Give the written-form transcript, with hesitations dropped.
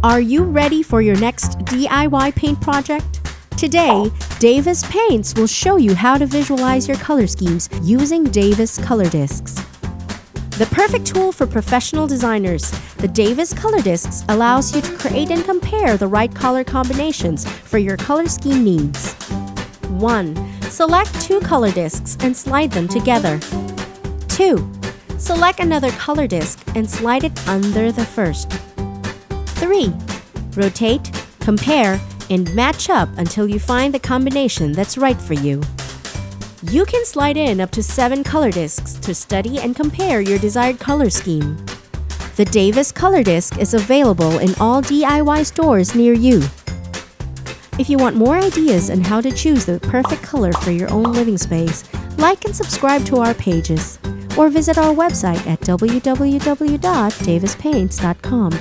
Are you ready for your next DIY paint project? Today, Davies Paints will show you how to visualize your color schemes using Davies Color Discs. The perfect tool for professional designers, the Davies Color Discs allows you to create and compare the right color combinations for your color scheme needs. 1. Select 2 color discs and slide them together. 2. Select another color disc and slide it under the first. 3. Rotate, compare, and match up until you find the combination that's right for you. You can slide in up to 7 color discs to study and compare your desired color scheme. The Davies Color Disc is available in all DIY stores near you. If you want more ideas on how to choose the perfect color for your own living space, like and subscribe to our pages, or visit our website at www.daviespaints.com.